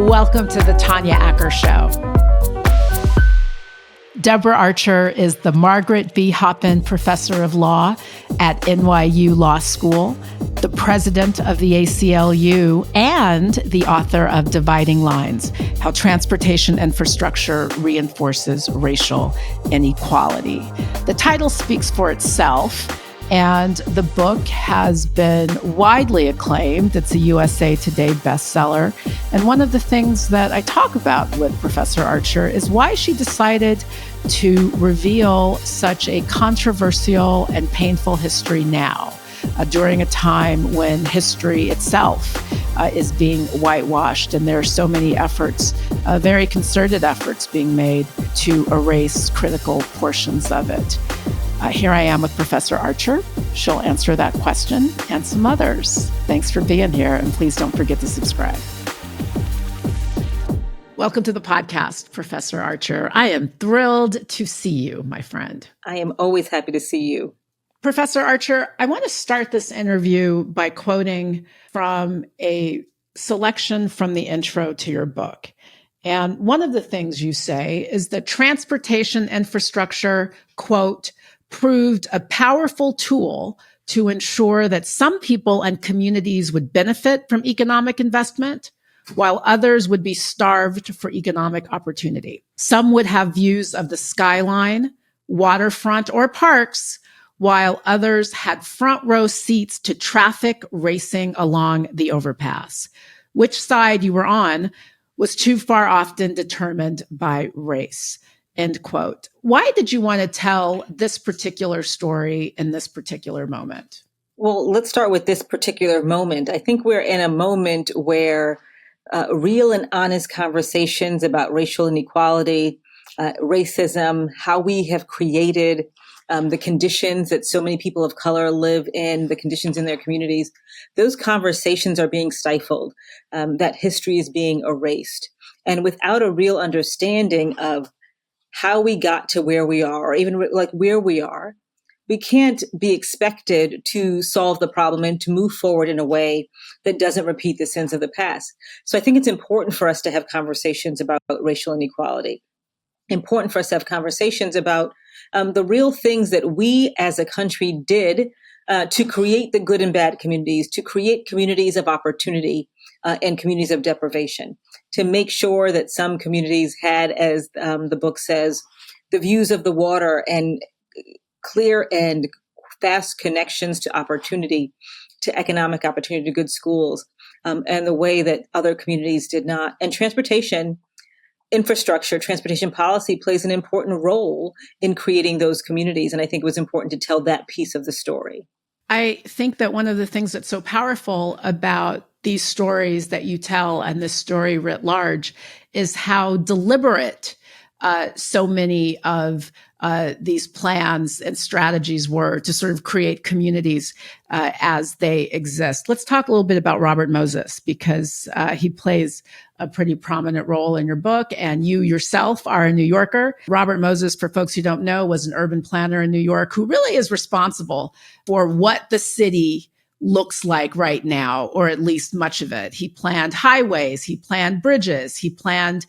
Welcome to the Tanyaacker Show. Deborah Archer is the Margaret B. Hoppin Professor of Law at NYU Law School, the president of the ACLU, and the author of Dividing Lines: How Transportation Infrastructure Reinforces Racial Inequality. The title speaks for itself, and the book has been widely acclaimed. It's a USA Today bestseller. And one of the things that I talk about with Professor Archer is why she decided to reveal such a controversial and painful history now, during a time when history itself is being whitewashed. And there are so many efforts, very concerted efforts being made to erase critical portions of it. Here I am with Professor Archer. She'll answer that question and some others. Thanks for being here, and please don't forget to subscribe. Welcome to the podcast, Professor Archer. I am thrilled to see you, my friend. I am always happy to see you. Professor Archer, I want to start this interview by quoting from a selection from the intro to your book. And one of the things you say is that transportation infrastructure, quote, proved a powerful tool to ensure that some people and communities would benefit from economic investment, while others would be starved for economic opportunity. Some would have views of the skyline, waterfront, or parks, while others had front row seats to traffic racing along the overpass. Which side you were on was too far often determined by race. End quote. Why did you want to tell this particular story in this particular moment? Well, let's start with this particular moment. I think we're in a moment where real and honest conversations about racial inequality, racism, how we have created the conditions that so many people of color live in, the conditions in their communities, those conversations are being stifled. That history is being erased. And without a real understanding of how we got to where we are, or even like where we are, we can't be expected to solve the problem and to move forward in a way that doesn't repeat the sins of the past. So I think it's important for us to have conversations about racial inequality, important for us to have conversations about the real things that we as a country did to create the good and bad communities, to create communities of opportunity and communities of deprivation, to make sure that some communities had, as the book says, the views of the water and clear and fast connections to opportunity, to economic opportunity, to good schools, and the way that other communities did not. And transportation infrastructure, transportation policy plays an important role in creating those communities. And I think it was important to tell that piece of the story. I think that one of the things that's so powerful about these stories that you tell and this story writ large is how deliberate so many of these plans and strategies were to sort of create communities as they exist. Let's talk a little bit about Robert Moses, because he plays a pretty prominent role in your book, and you yourself are a New Yorker. Robert Moses, for folks who don't know, was an urban planner in New York who really is responsible for what the city looks like right now, or at least much of it. He planned highways, he planned bridges, he planned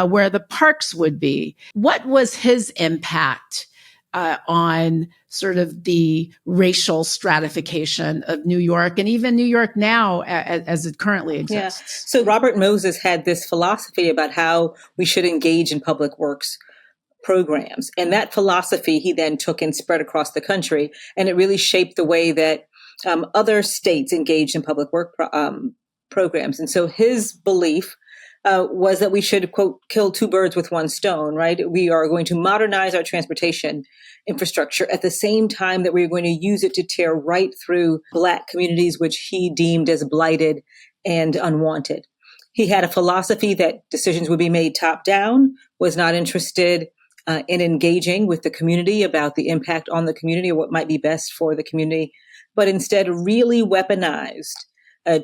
where the parks would be. What was his impact on sort of the racial stratification of New York, and even New York now as it currently exists? Yeah. So Robert Moses had this philosophy about how we should engage in public works programs. And that philosophy he then took and spread across the country. And it really shaped the way that other states engaged in public work programs. And so his belief was that we should, quote, kill two birds with one stone, right? We are going to modernize our transportation infrastructure at the same time that we're going to use it to tear right through Black communities, which he deemed as blighted and unwanted. He had a philosophy that decisions would be made top down, was not interested in engaging with the community about the impact on the community or what might be best for the community, but instead really weaponized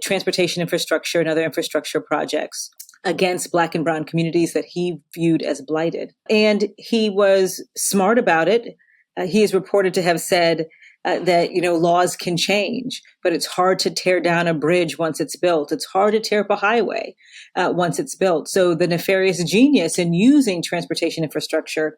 transportation infrastructure and other infrastructure projects against Black and brown communities that he viewed as blighted. And he was smart about it. He is reported to have said that, laws can change, but it's hard to tear down a bridge once it's built. It's hard to tear up a highway once it's built. So the nefarious genius in using transportation infrastructure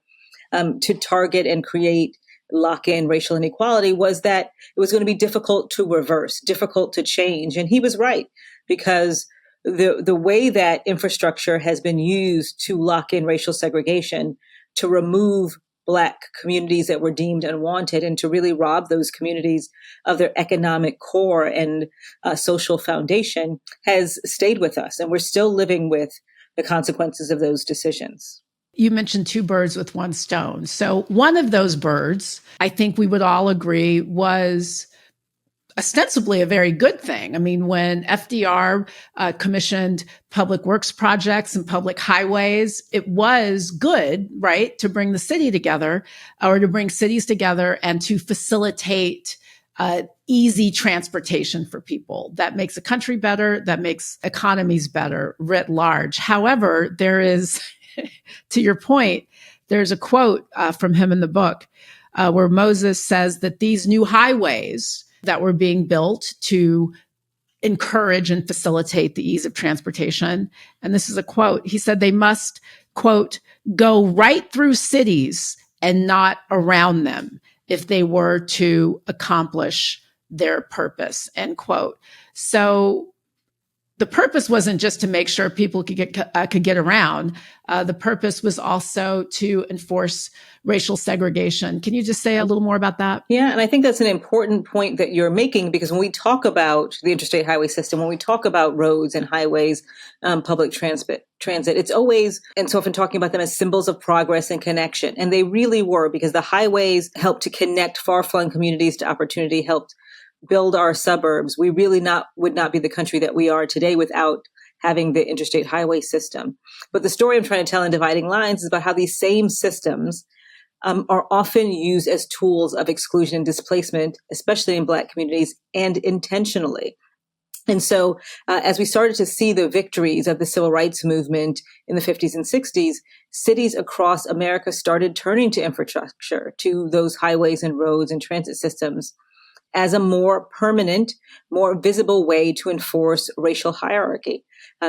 to target and create lock in racial inequality was that it was going to be difficult to reverse, difficult to change. And he was right, because the way that infrastructure has been used to lock in racial segregation, to remove Black communities that were deemed unwanted, and to really rob those communities of their economic core and social foundation, has stayed with us. And we're still living with the consequences of those decisions. You mentioned two birds with one stone. So one of those birds, I think we would all agree, was ostensibly a very good thing. I mean, when FDR commissioned public works projects and public highways, it was good, right, to bring the city together, or to bring cities together and to facilitate easy transportation for people. That makes a country better, that makes economies better writ large. However, there is, to your point, there's a quote from him in the book where Moses says that these new highways that were being built to encourage and facilitate the ease of transportation, and this is a quote, he said they must, quote, go right through cities and not around them if they were to accomplish their purpose, end quote. So the purpose wasn't just to make sure people could get around. The purpose was also to enforce racial segregation. Can you just say a little more about that? Yeah, and I think that's an important point that you're making, because when we talk about the interstate highway system, when we talk about roads and highways, public transit, it's always and so often talking about them as symbols of progress and connection. And they really were, because the highways helped to connect far-flung communities to opportunity, helped build our suburbs. We really would not be the country that we are today without having the interstate highway system. But the story I'm trying to tell in Dividing Lines is about how these same systems are often used as tools of exclusion and displacement, especially in Black communities, and intentionally. And so as we started to see the victories of the civil rights movement in the 50s and 60s, cities across America started turning to infrastructure, to those highways and roads and transit systems, as a more permanent, more visible way to enforce racial hierarchy.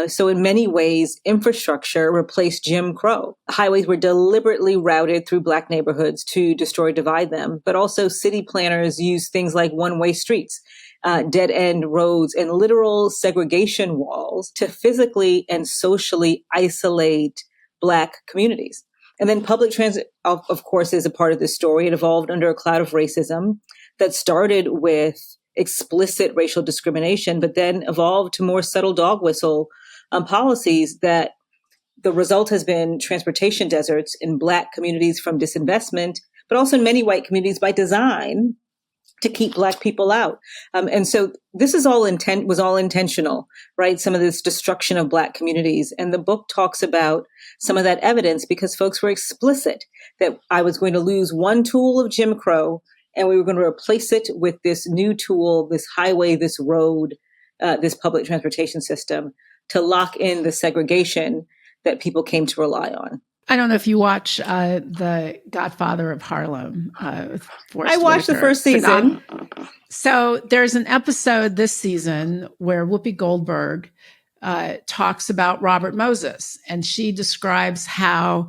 So in many ways, infrastructure replaced Jim Crow. Highways were deliberately routed through Black neighborhoods to destroy, divide them, but also city planners used things like one-way streets, dead-end roads, and literal segregation walls to physically and socially isolate Black communities. And then public transit, of course, is a part of this story. It evolved under a cloud of racism that started with explicit racial discrimination, but then evolved to more subtle dog whistle policies that the result has been transportation deserts in Black communities from disinvestment, but also in many white communities by design to keep Black people out. And so this is was all intentional, right? Some of this destruction of Black communities. And the book talks about some of that evidence, because folks were explicit that I was going to lose one tool of Jim Crow, and we were going to replace it with this new tool, this highway, this road, this public transportation system, to lock in the segregation that people came to rely on. I don't know if you watch The Godfather of Harlem. I watched the first season. So there's an episode this season where Whoopi Goldberg talks about Robert Moses, and she describes how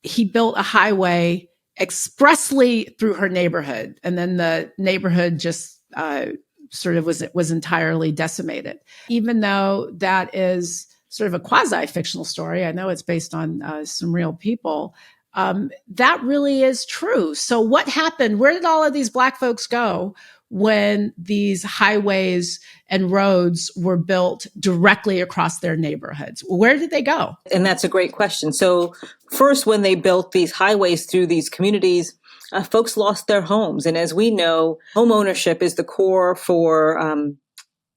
he built a highway expressly through her neighborhood, and then the neighborhood just sort of was entirely decimated. Even though that is sort of a quasi-fictional story, I know it's based on some real people, that really is true. So what happened? Where did all of these Black folks go when these highways and roads were built directly across their neighborhoods? Where did they go? And that's a great question. So first, when they built these highways through these communities, folks lost their homes. And as we know, home ownership is the core for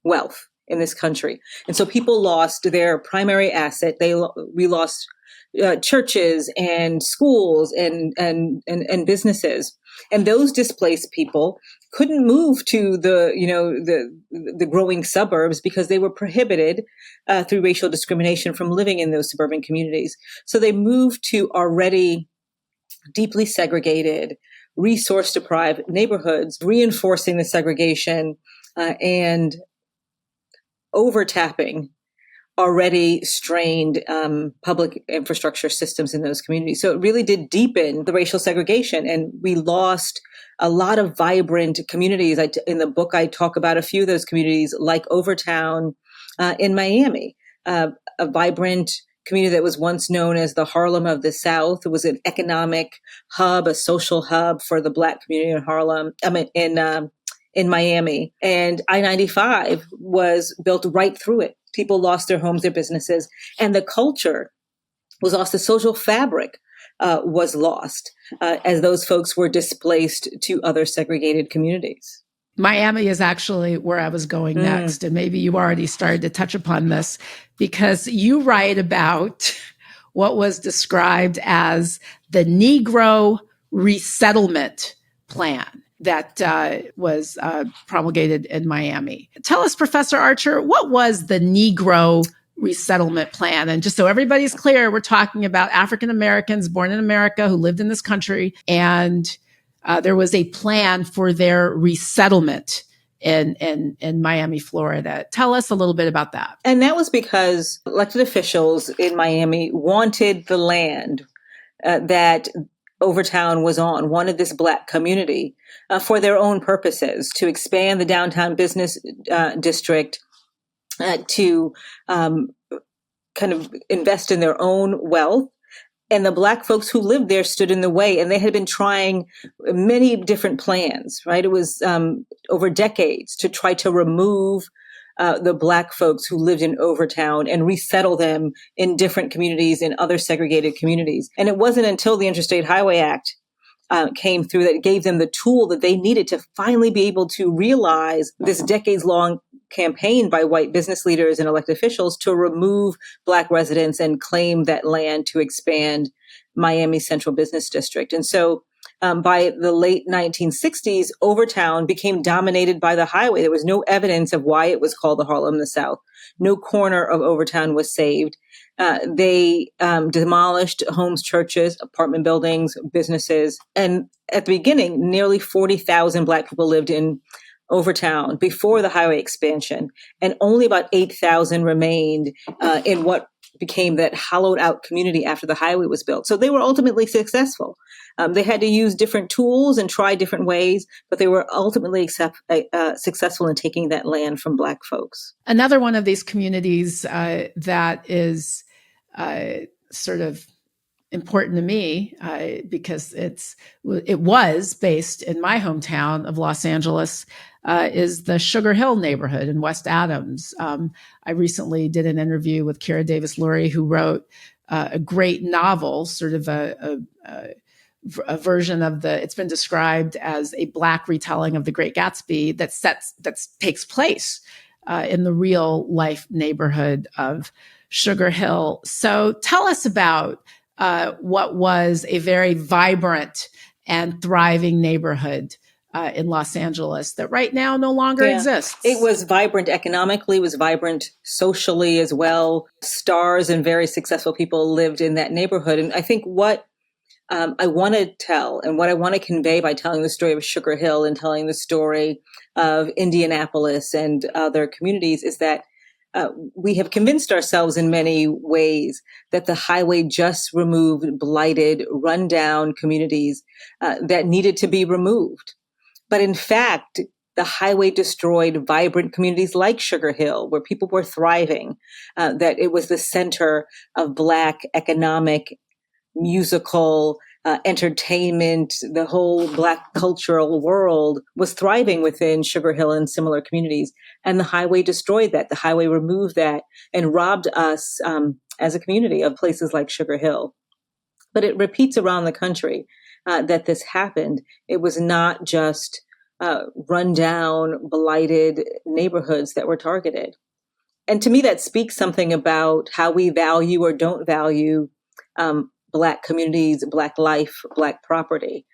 wealth in this country. And so people lost their primary asset. We lost churches and schools and businesses. And those displaced people couldn't move to the growing suburbs because they were prohibited through racial discrimination from living in those suburban communities. So they moved to already deeply segregated, resource-deprived neighborhoods, reinforcing the segregation and overtapping already strained public infrastructure systems in those communities. So it really did deepen the racial segregation, and we lost a lot of vibrant communities. In the book, I talk about a few of those communities, like Overtown in Miami, a vibrant community that was once known as the Harlem of the South. It was an economic hub, a social hub for the Black community in Harlem. In Miami, and I-95 was built right through it. People lost their homes, their businesses, and the culture was lost. The social fabric was lost as those folks were displaced to other segregated communities. Miami is actually where I was going next. And maybe you already started to touch upon this, because you write about what was described as the Negro resettlement plan that was promulgated in Miami. Tell us, Professor Archer, what was the Negro resettlement plan? And just so everybody's clear, we're talking about African Americans born in America who lived in this country, and there was a plan for their resettlement in Miami, Florida. Tell us a little bit about that. And that was because elected officials in Miami wanted the land that Overtown was on, wanted this Black community for their own purposes, to expand the downtown business district, to kind of invest in their own wealth. And the Black folks who lived there stood in the way, and they had been trying many different plans, right? It was over decades to try to remove the Black folks who lived in Overtown and resettle them in different communities, in other segregated communities. And it wasn't until the Interstate Highway Act came through that gave them the tool that they needed to finally be able to realize this decades-long campaign by white business leaders and elected officials to remove Black residents and claim that land to expand Miami Central Business District. And so by the late 1960s, Overtown became dominated by the highway. There was no evidence of why it was called the Harlem of the South. No corner of Overtown was saved. They demolished homes, churches, apartment buildings, businesses. And at the beginning, nearly 40,000 Black people lived in Overtown before the highway expansion, and only about 8,000 remained in what became that hollowed out community after the highway was built. So they were ultimately successful. They had to use different tools and try different ways, but they were ultimately successful in taking that land from Black folks. Another one of these communities that is sort of important to me because it was based in my hometown of Los Angeles, is the Sugar Hill neighborhood in West Adams. I recently did an interview with Kira Davis-Lurie, who wrote a great novel, sort of a version of it's been described as a Black retelling of The Great Gatsby that takes place in the real life neighborhood of Sugar Hill. So tell us about what was a very vibrant and thriving neighborhood in Los Angeles that right now no longer exists. It was vibrant economically, it was vibrant socially as well. Stars and very successful people lived in that neighborhood. And I think what I want to tell and what I want to convey by telling the story of Sugar Hill and telling the story of Indianapolis and other communities is that we have convinced ourselves in many ways that the highway just removed blighted, rundown communities that needed to be removed. But in fact, the highway destroyed vibrant communities like Sugar Hill, where people were thriving, that it was the center of Black economic, musical, entertainment. The whole Black cultural world was thriving within Sugar Hill and similar communities. And the highway destroyed that. The highway removed that and robbed us as a community of places like Sugar Hill. But it repeats around the country that this happened. It was not just rundown, blighted neighborhoods that were targeted. And to me, that speaks something about how we value or don't value Black communities, Black life, Black property.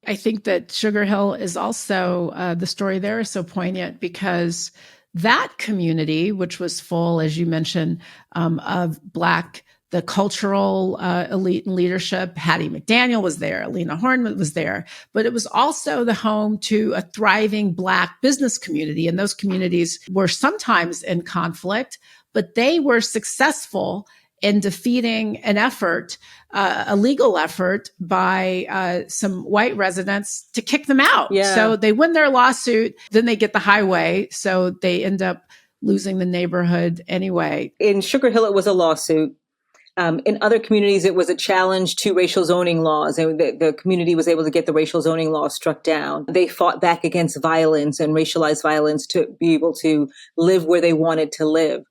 I think that Sugar Hill is also, the story there is so poignant because that community, which was full, as you mentioned, of Black the cultural elite and leadership. Hattie McDaniel was there. Lena Horne was there. But it was also the home to a thriving Black business community. And those communities were sometimes in conflict, but they were successful in defeating an effort, a legal effort by some white residents to kick them out. Yeah. So they win their lawsuit, then they get the highway. So they end up losing the neighborhood anyway. In Sugar Hill, it was a lawsuit. In other communities, it was a challenge to racial zoning laws, and the community was able to get the racial zoning law struck down. They fought back against violence and racialized violence to be able to live where they wanted to live.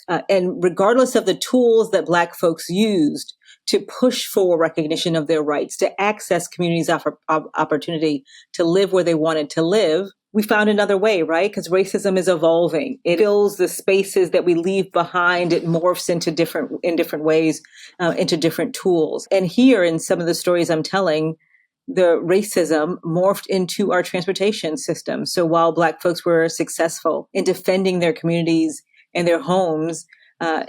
And regardless of the tools that Black folks used to push for recognition of their rights, to access communities' opportunity to live where they wanted to live, we found another way, right? Because racism is evolving. It fills the spaces that we leave behind. It morphs into different ways, into different tools. And here, in some of the stories I'm telling, the racism morphed into our transportation system. So while Black folks were successful in defending their communities and their homes,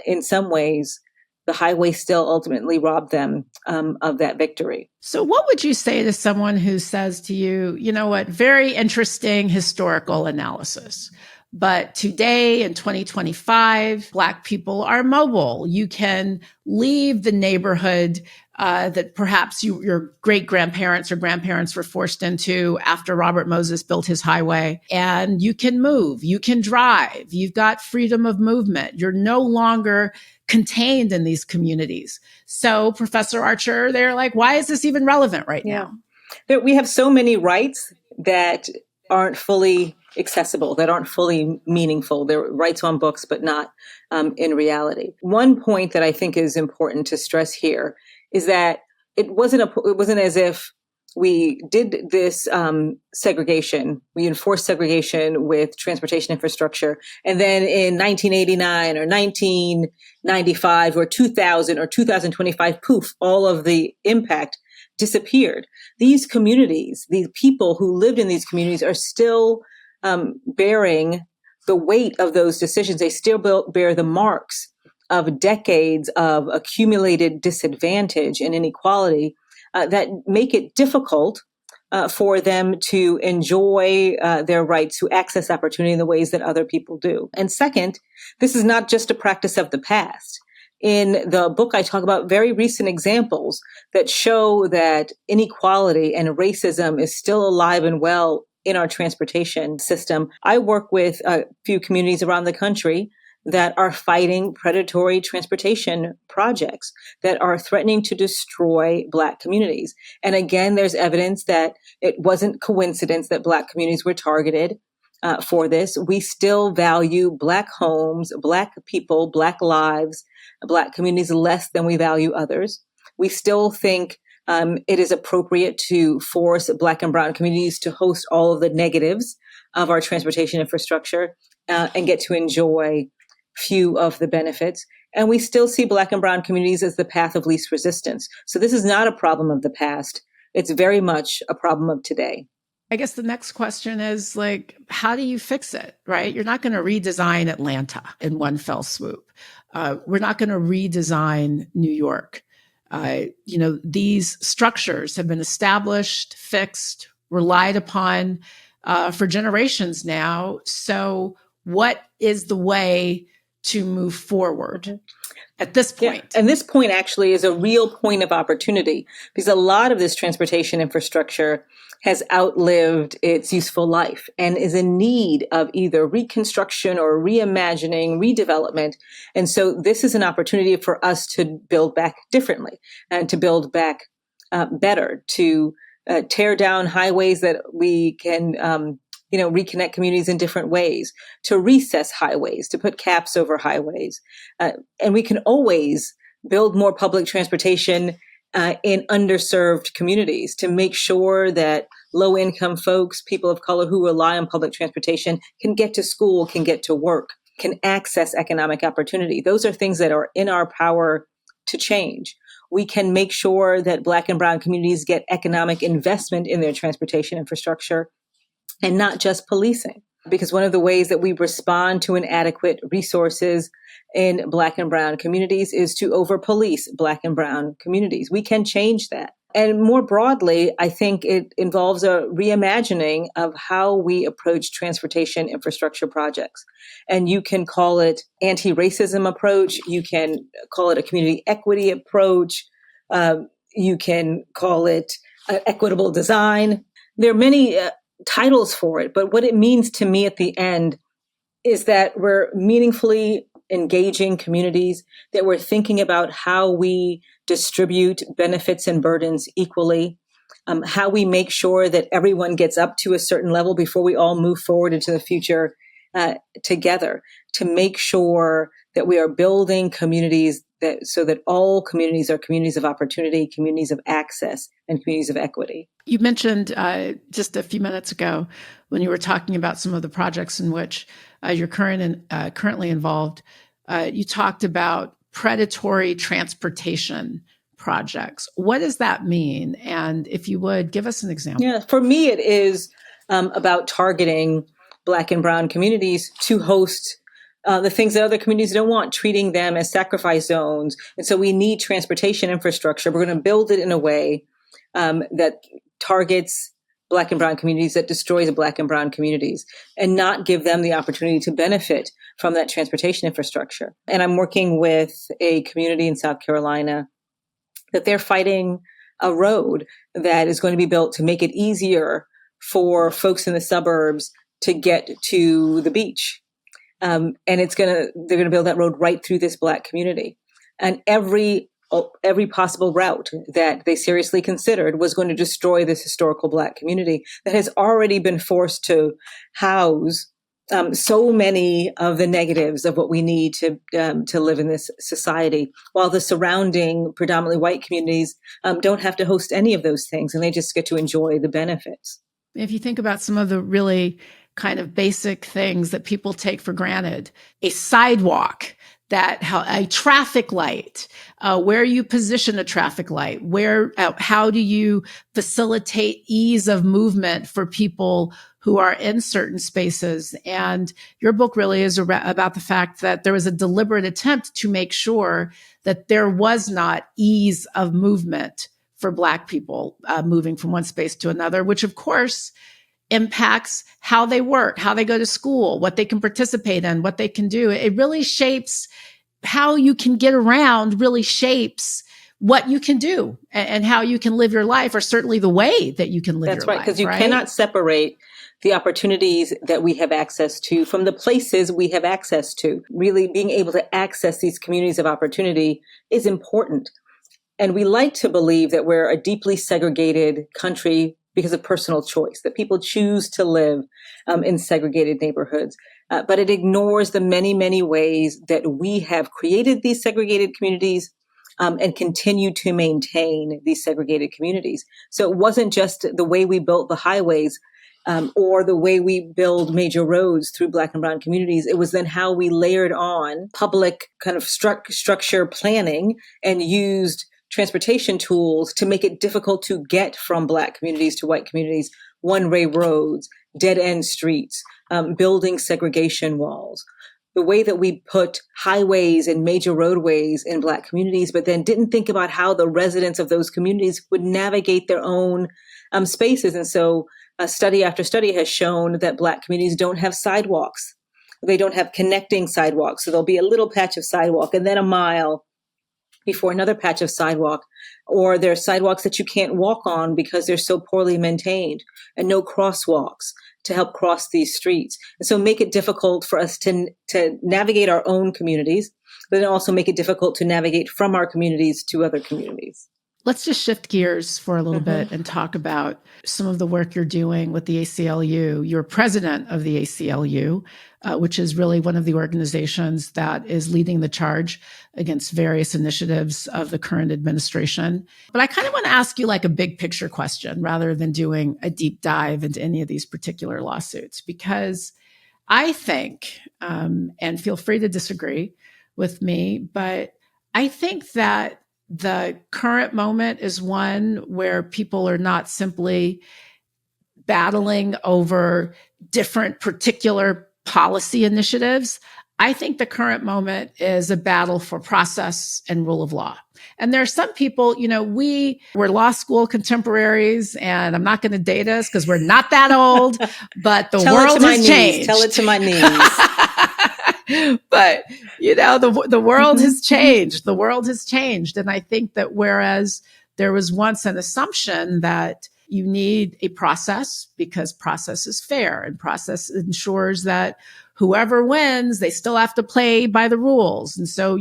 in some ways, the highway still ultimately robbed them of that victory. So what would you say to someone who says to you, you know what, very interesting historical analysis, but today in 2025, Black people are mobile. You can leave the neighborhood that perhaps your great-grandparents or grandparents were forced into after Robert Moses built his highway, and you can move, you can drive, you've got freedom of movement. You're no longer contained in these communities. So, Professor Archer, they're like, why is this even relevant right now? We have so many rights that aren't fully accessible, that aren't fully meaningful. They're rights on books, but not in reality. One point that I think is important to stress here is that it wasn't as if we did this segregation, we enforced segregation with transportation infrastructure, and then in 1989 or 1995 or 2000 or 2025, poof, all of the impact disappeared. These communities, these people who lived in these communities are still bearing the weight of those decisions. They still bear the marks of decades of accumulated disadvantage and inequality that make it difficult for them to enjoy their right to access opportunity in the ways that other people do. And second, this is not just a practice of the past. In the book, I talk about very recent examples that show that inequality and racism is still alive and well in our transportation system. I work with a few communities around the country that are fighting predatory transportation projects that are threatening to destroy Black communities. And again, there's evidence that it wasn't coincidence that Black communities were targeted for this. We still value Black homes, Black people, Black lives, Black communities less than we value others. We still think it is appropriate to force Black and brown communities to host all of the negatives of our transportation infrastructure and get to enjoy few of the benefits. And we still see Black and brown communities as the path of least resistance. So this is not a problem of the past. It's very much a problem of today. I guess the next question is like, how do you fix it, right? You're not going to redesign Atlanta in one fell swoop. We're not going to redesign New York. These structures have been established, fixed, relied upon for generations now. So what is the way to move forward at this point? Yeah. And this point actually is a real point of opportunity because a lot of this transportation infrastructure has outlived its useful life and is in need of either reconstruction or reimagining, redevelopment. And so this is an opportunity for us to build back differently and to build back better, to tear down highways that we can reconnect communities in different ways, to recess highways, to put caps over highways. And we can always build more public transportation in underserved communities to make sure that low-income folks, people of color who rely on public transportation can get to school, can get to work, can access economic opportunity. Those are things that are in our power to change. We can make sure that Black and brown communities get economic investment in their transportation infrastructure and not just policing. because one of the ways that we respond to inadequate resources in Black and Brown communities is to over-police Black and Brown communities. We can change that. And more broadly, I think it involves a reimagining of how we approach transportation infrastructure projects. And you can call it anti-racism approach. You can call it a community equity approach. You can call it equitable design. There are many titles for it, but what it means to me at the end is that we're meaningfully engaging communities, that we're thinking about how we distribute benefits and burdens equally, how we make sure that everyone gets up to a certain level before we all move forward into the future together, to make sure that we are building communities so that all communities are communities of opportunity, communities of access, and communities of equity. You mentioned just a few minutes ago when you were talking about some of the projects in which you're currently involved, you talked about predatory transportation projects. What does that mean? And if you would, give us an example. Yeah, for me, it is about targeting Black and Brown communities to host the things that other communities don't want, treating them as sacrifice zones. And so we need transportation infrastructure. We're going to build it in a way that targets Black and Brown communities, that destroys Black and Brown communities, and not give them the opportunity to benefit from that transportation infrastructure. And I'm working with a community in South Carolina that they're fighting a road that is going to be built to make it easier for folks in the suburbs to get to the beach. And they're going to build that road right through this Black community. And every possible route that they seriously considered was going to destroy this historical Black community that has already been forced to house so many of the negatives of what we need to live in this society, while the surrounding predominantly white communities don't have to host any of those things, and they just get to enjoy the benefits. If you think about some of the really kind of basic things that people take for granted, a sidewalk, a traffic light, where you position a traffic light, how do you facilitate ease of movement for people who are in certain spaces. And your book really is about the fact that there was a deliberate attempt to make sure that there was not ease of movement for Black people moving from one space to another, which of course impacts how they work, how they go to school, what they can participate in, what they can do. It really shapes how you can get around, really shapes what you can do and how you can live your life, or certainly the way that you can live your life. That's right, because you cannot separate the opportunities that we have access to from the places we have access to. Really being able to access these communities of opportunity is important. And we like to believe that we're a deeply segregated country because of personal choice, that people choose to live in segregated neighborhoods. But it ignores the many, many ways that we have created these segregated communities and continue to maintain these segregated communities. So it wasn't just the way we built the highways or the way we build major roads through Black and Brown communities. It was then how we layered on public kind of structure planning and used transportation tools to make it difficult to get from Black communities to white communities, one-way roads, dead-end streets, building segregation walls. The way that we put highways and major roadways in Black communities, but then didn't think about how the residents of those communities would navigate their own spaces. And so study after study has shown that Black communities don't have sidewalks. They don't have connecting sidewalks. So there'll be a little patch of sidewalk and then a mile before another patch of sidewalk, or there are sidewalks that you can't walk on because they're so poorly maintained, and no crosswalks to help cross these streets. And so make it difficult for us to navigate our own communities, but then also make it difficult to navigate from our communities to other communities. Let's just shift gears for a little bit and talk about some of the work you're doing with the ACLU. You're president of the ACLU, which is really one of the organizations that is leading the charge against various initiatives of the current administration. But I kind of want to ask you like a big picture question rather than doing a deep dive into any of these particular lawsuits, because I think, and feel free to disagree with me, but I think that the current moment is one where people are not simply battling over different particular policy initiatives. I think the current moment is a battle for process and rule of law. And there are some people, we're law school contemporaries, and I'm not going to date us because we're not that old, but the world has changed. Tell it to my knees. But, the world has changed. The world has changed. And I think that whereas there was once an assumption that you need a process because process is fair and process ensures that whoever wins, they still have to play by the rules. And so,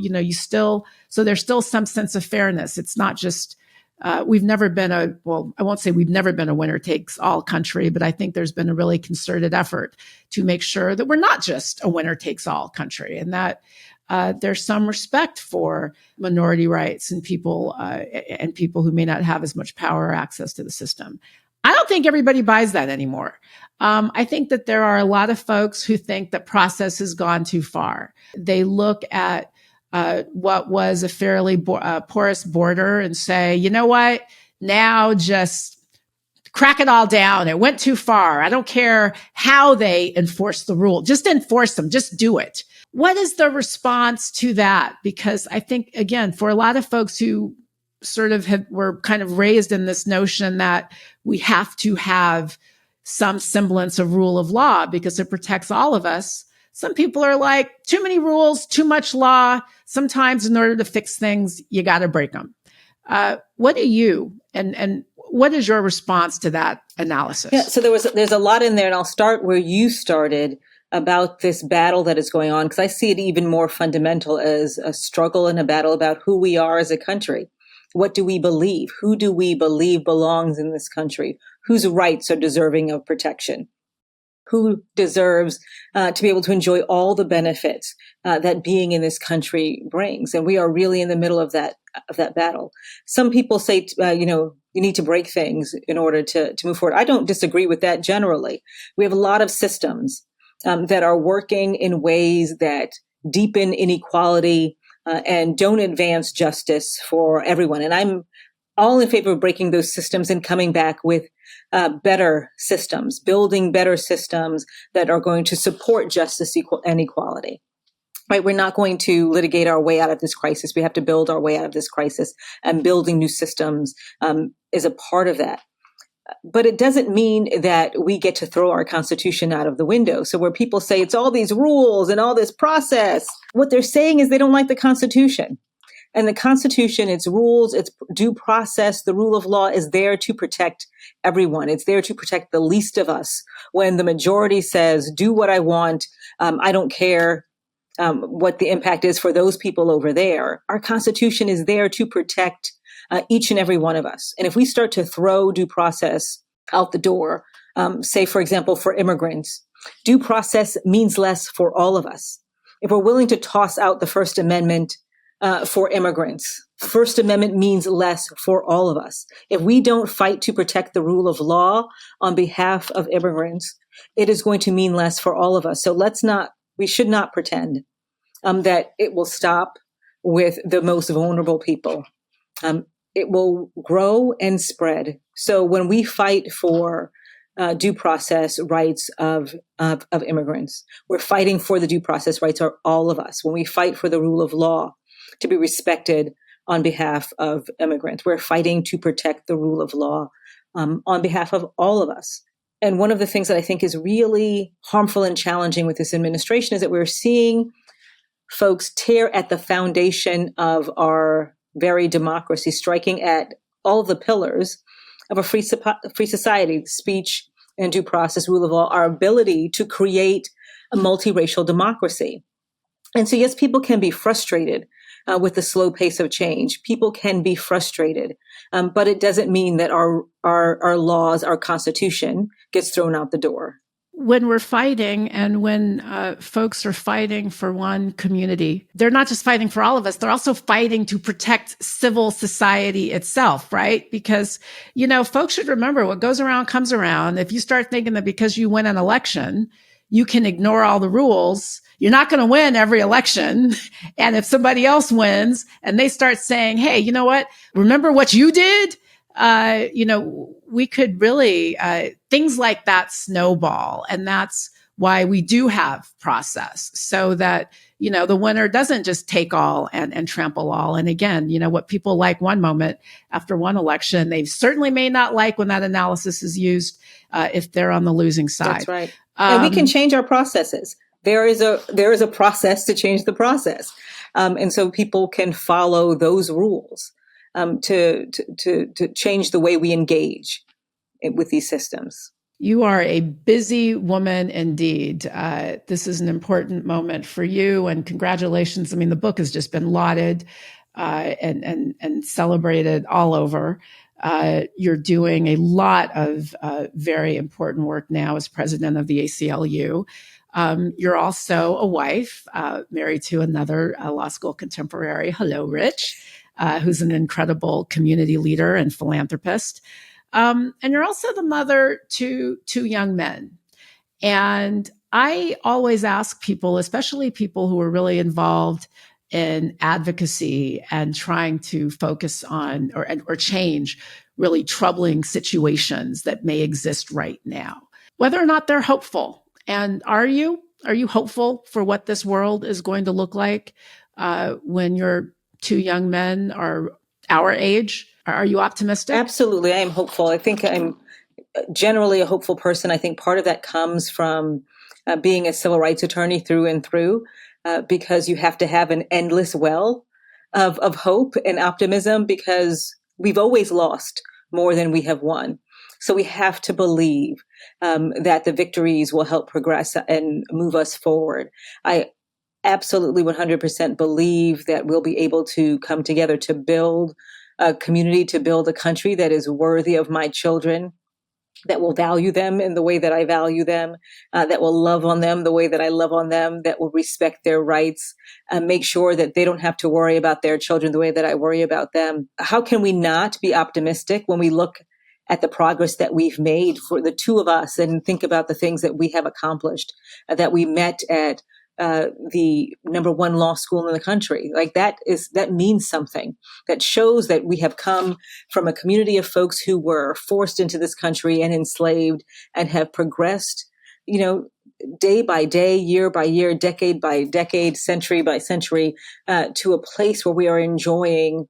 so there's still some sense of fairness. It's not just, I won't say we've never been a winner takes all country, but I think there's been a really concerted effort to make sure that we're not just a winner takes all country, and that there's some respect for minority rights and people who may not have as much power or access to the system. I don't think everybody buys that anymore. I think that there are a lot of folks who think that process has gone too far. They look at what was a fairly porous border and say, you know what, now just crack it all down. It went too far. I don't care how they enforce the rule. Just enforce them. Just do it. What is the response to that? Because I think, again, for a lot of folks who sort of were kind of raised in this notion that we have to have some semblance of rule of law because it protects all of us, some people are like, too many rules, too much law. Sometimes in order to fix things, you got to break them. What do you, and what is your response to that analysis? Yeah, so there's a lot in there, and I'll start where you started about this battle that is going on, because I see it even more fundamental as a struggle and a battle about who we are as a country. What do we believe? Who do we believe belongs in this country? Whose rights are deserving of protection? Who deserves to be able to enjoy all the benefits that being in this country brings? And we are really in the middle of that battle. Some people say, you need to break things in order to move forward. I don't disagree with that generally. We have a lot of systems that are working in ways that deepen inequality and don't advance justice for everyone. And I'm all in favor of breaking those systems and coming back with better systems, building better systems that are going to support justice and equality. Right? We're not going to litigate our way out of this crisis. We have to build our way out of this crisis, and building new systems is a part of that. But it doesn't mean that we get to throw our Constitution out of the window. So where people say it's all these rules and all this process, what they're saying is they don't like the Constitution. And the Constitution, its rules, its due process, the rule of law is there to protect everyone. It's there to protect the least of us. When the majority says, do what I want, I don't care what the impact is for those people over there, our Constitution is there to protect each and every one of us. And if we start to throw due process out the door, say, for example, for immigrants, due process means less for all of us. If we're willing to toss out the First Amendment for immigrants, First Amendment means less for all of us. If we don't fight to protect the rule of law on behalf of immigrants, it is going to mean less for all of us. So we should not pretend that it will stop with the most vulnerable people. It will grow and spread. So when we fight for due process rights of immigrants, we're fighting for the due process rights of all of us. When we fight for the rule of law to be respected on behalf of immigrants, we're fighting to protect the rule of law on behalf of all of us. And one of the things that I think is really harmful and challenging with this administration is that we're seeing folks tear at the foundation of our very democracy, striking at all the pillars of a free society, speech and due process, rule of law, our ability to create a multiracial democracy. And so, yes, people can be frustrated with the slow pace of change. People can be frustrated, but it doesn't mean that our laws, our Constitution gets thrown out the door. When we're fighting and when folks are fighting for one community, they're not just fighting for all of us, they're also fighting to protect civil society itself, right? Because, folks should remember what goes around comes around. If you start thinking that because you win an election, you can ignore all the rules, you're not going to win every election. And if somebody else wins and they start saying, hey, you know what? Remember what you did? We could really things like that snowball. And that's why we do have process, so that, the winner doesn't just take all and trample all. And again, what people like one moment after one election, they certainly may not like when that analysis is used, if they're on the losing side. That's right. And we can change our processes. There is a process to change the process. And so people can follow those rules to change the way we engage with these systems. You are a busy woman indeed. This is an important moment for you, and congratulations. I mean, the book has just been lauded and celebrated all over. You're doing a lot of very important work now as president of the ACLU. You're also a wife, married to another law school contemporary. Hello, Rich, who's an incredible community leader and philanthropist. And you're also the mother to two young men. And I always ask people, especially people who are really involved in advocacy and trying to focus on or change really troubling situations that may exist right now, whether or not they're hopeful. And are you hopeful for what this world is going to look like when your two young men are our age? Are you optimistic? Absolutely. I am hopeful. I think I'm generally a hopeful person. I think part of that comes from being a civil rights attorney through and through, because you have to have an endless well of hope and optimism, because we've always lost more than we have won. So we have to believe that the victories will help progress and move us forward. I absolutely 100% believe that we'll be able to come together to build a community, to build a country that is worthy of my children, that will value them in the way that I value them, that will love on them the way that I love on them, that will respect their rights, and make sure that they don't have to worry about their children the way that I worry about them. How can we not be optimistic when we look at the progress that we've made for the two of us and think about the things that we have accomplished, that we met at the number one law school in the country? Like that means something. That shows that we have come from a community of folks who were forced into this country and enslaved, and have progressed, day by day, year by year, decade by decade, century by century, to a place where we are enjoying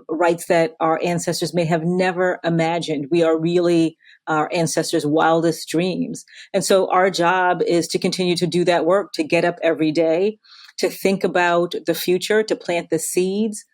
rights that our ancestors may have never imagined. We are really our ancestors' wildest dreams. And so our job is to continue to do that work, to get up every day, to think about the future, to plant the seeds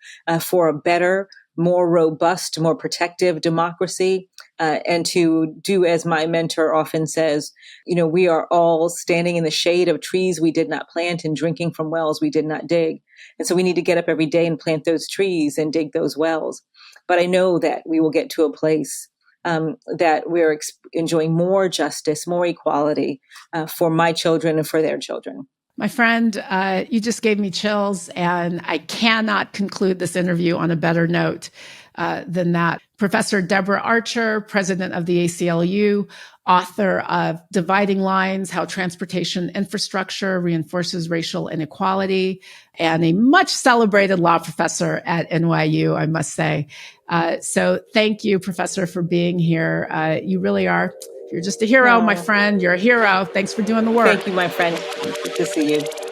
for a better, more robust, more protective democracy, and to do as my mentor often says, we are all standing in the shade of trees we did not plant and drinking from wells we did not dig. And so we need to get up every day and plant those trees and dig those wells. But I know that we will get to a place that we're enjoying more justice, more equality for my children and for their children. My friend, you just gave me chills, and I cannot conclude this interview on a better note than that. Professor Deborah Archer, president of the ACLU, author of Dividing Lines, How Transportation Infrastructure Reinforces Racial Inequality, and a much celebrated law professor at NYU, I must say. So thank you, Professor, for being here. You really are. You're just a hero, my friend. You're a hero. Thanks for doing the work. Thank you, my friend. Good to see you.